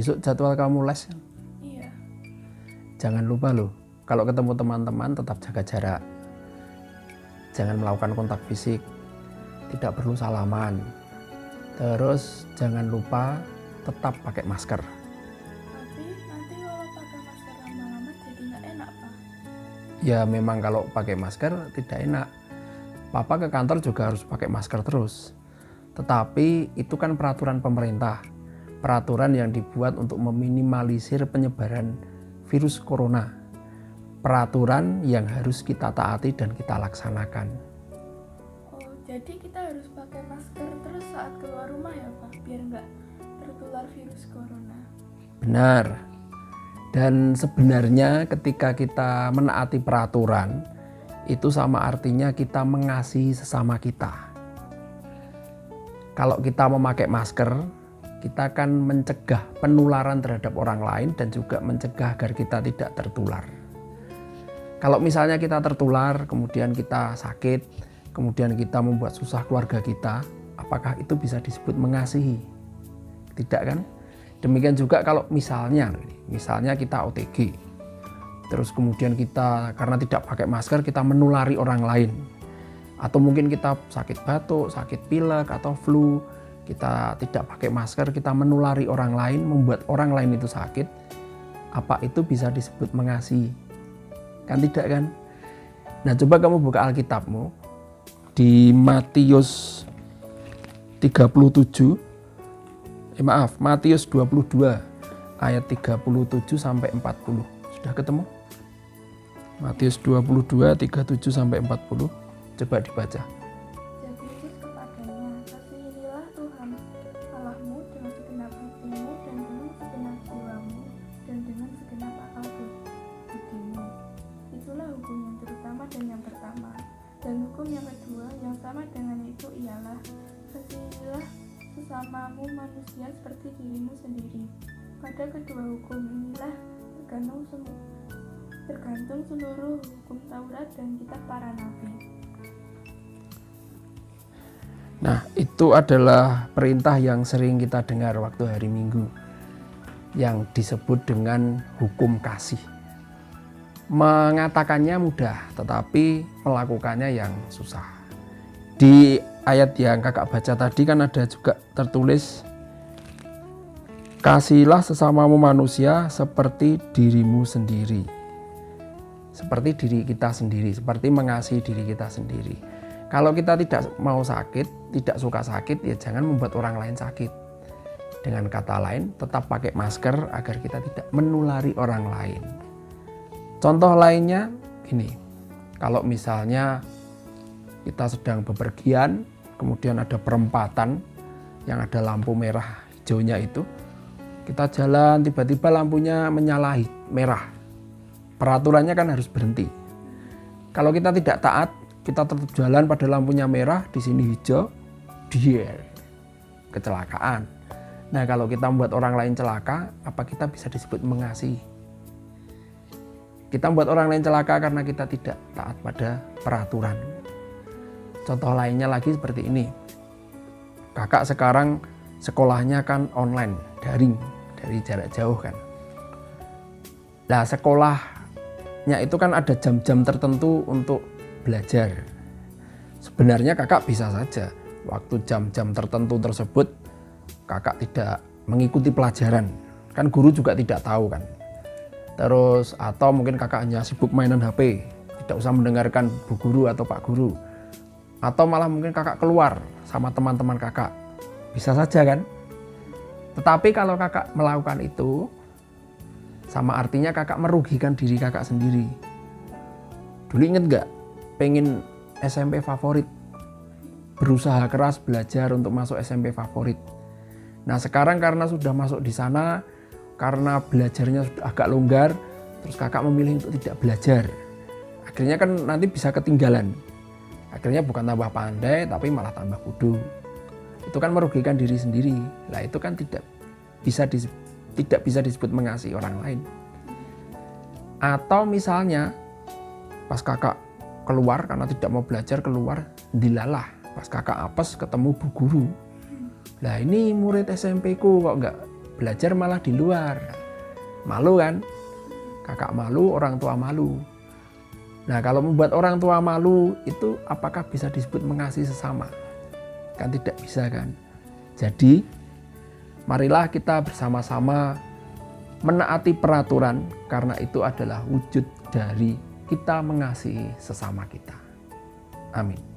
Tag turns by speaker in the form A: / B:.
A: besok jadwal kamu les.
B: Iya.
A: Jangan lupa loh, kalau ketemu teman-teman tetap jaga jarak. Jangan melakukan kontak fisik, tidak perlu salaman. Terus jangan lupa tetap pakai masker.
B: Tapi nanti kalau pakai masker lama-lama jadi nggak enak, Pak.
A: Ya memang kalau pakai masker tidak enak. Papa ke kantor juga harus pakai masker terus. Tetapi itu kan peraturan pemerintah. Peraturan yang dibuat untuk meminimalisir penyebaran virus corona. Peraturan yang harus kita taati dan kita laksanakan.
B: Oh, jadi kita harus pakai masker terus saat keluar rumah ya, Pak, biar nggak tertular virus corona.
A: Benar. Dan sebenarnya ketika kita menaati peraturan, itu sama artinya kita mengasihi sesama kita. Kalau kita memakai masker, kita akan mencegah penularan terhadap orang lain dan juga mencegah agar kita tidak tertular. Kalau misalnya kita tertular, kemudian kita sakit, kemudian kita membuat susah keluarga kita, apakah itu bisa disebut mengasihi? Tidak kan? Demikian juga kalau misalnya kita OTG, terus kemudian kita karena tidak pakai masker kita menulari orang lain. Atau mungkin kita sakit batuk, sakit pilek atau flu, kita tidak pakai masker, kita menulari orang lain, membuat orang lain itu sakit. Apa itu bisa disebut mengasihi? Kan tidak kan? Nah, coba kamu buka Alkitabmu di Matius 22 ayat 37 sampai 40. Sudah ketemu? Matius 22 37 sampai 40. Coba dibaca.
B: Jadi Yesus kepadanya, kasihilah Tuhan Allahmu dengan segenap hatimu dan dengan segenap jiwamu dan dengan segenap akal budimu. Itulah hukum yang terutama dan yang pertama. Dan hukum yang kedua yang sama dengan itu ialah kasihilah sesamamu manusia seperti dirimu sendiri. Pada kedua hukum inilah tergantung seluruh hukum Taurat dan kitab para nabi.
A: Nah, itu adalah perintah yang sering kita dengar waktu hari Minggu, yang disebut dengan hukum kasih. Mengatakannya mudah, tetapi melakukannya yang susah. Di ayat yang kakak baca tadi kan ada juga tertulis, kasihilah sesamamu manusia seperti dirimu sendiri. Seperti diri kita sendiri, seperti mengasihi diri kita sendiri. Kalau kita tidak mau sakit, tidak suka sakit, ya jangan membuat orang lain sakit. Dengan kata lain, tetap pakai masker agar kita tidak menulari orang lain. Contoh lainnya ini, kalau misalnya kita sedang bepergian, kemudian ada perempatan yang ada lampu merah hijaunya itu, kita jalan tiba-tiba lampunya menyala merah. Peraturannya kan harus berhenti. Kalau kita tidak taat, kita tetap jalan pada lampunya merah, di sini hijau, kecelakaan. Nah, kalau kita membuat orang lain celaka, apa kita bisa disebut mengasihi? Kita membuat orang lain celaka karena kita tidak taat pada peraturan. Contoh lainnya lagi seperti ini. Kakak sekarang sekolahnya kan online, daring, dari jarak jauh kan. Nah, sekolahnya itu kan ada jam-jam tertentu untuk belajar. Sebenarnya kakak bisa saja waktu jam-jam tertentu tersebut kakak tidak mengikuti pelajaran, kan guru juga tidak tahu kan. Terus atau mungkin kakak hanya sibuk mainan HP, tidak usah mendengarkan bu guru atau pak guru, atau malah mungkin kakak keluar sama teman-teman kakak, bisa saja kan. Tetapi kalau kakak melakukan itu, sama artinya kakak merugikan diri kakak sendiri. Dulu inget gak? Pengen SMP favorit, berusaha keras belajar untuk masuk SMP favorit. Nah, sekarang karena sudah masuk di sana, karena belajarnya sudah agak longgar, terus kakak memilih untuk tidak belajar. Akhirnya kan nanti bisa ketinggalan. Akhirnya bukan tambah pandai, tapi malah tambah bodoh. Itu kan merugikan diri sendiri. Nah, itu kan tidak bisa disebut mengasihi orang lain. Atau misalnya pas kakak keluar karena tidak mau belajar, keluar dilalah, pas kakak apes ketemu bu guru, lah ini murid SMP ku kok nggak belajar malah di luar. Malu kan? Kakak malu, orang tua malu. Nah, kalau membuat orang tua malu itu apakah bisa disebut mengasihi sesama? Kan tidak bisa kan? Jadi, marilah kita bersama-sama menaati peraturan karena itu adalah wujud dari kita mengasihi sesama kita. Amin.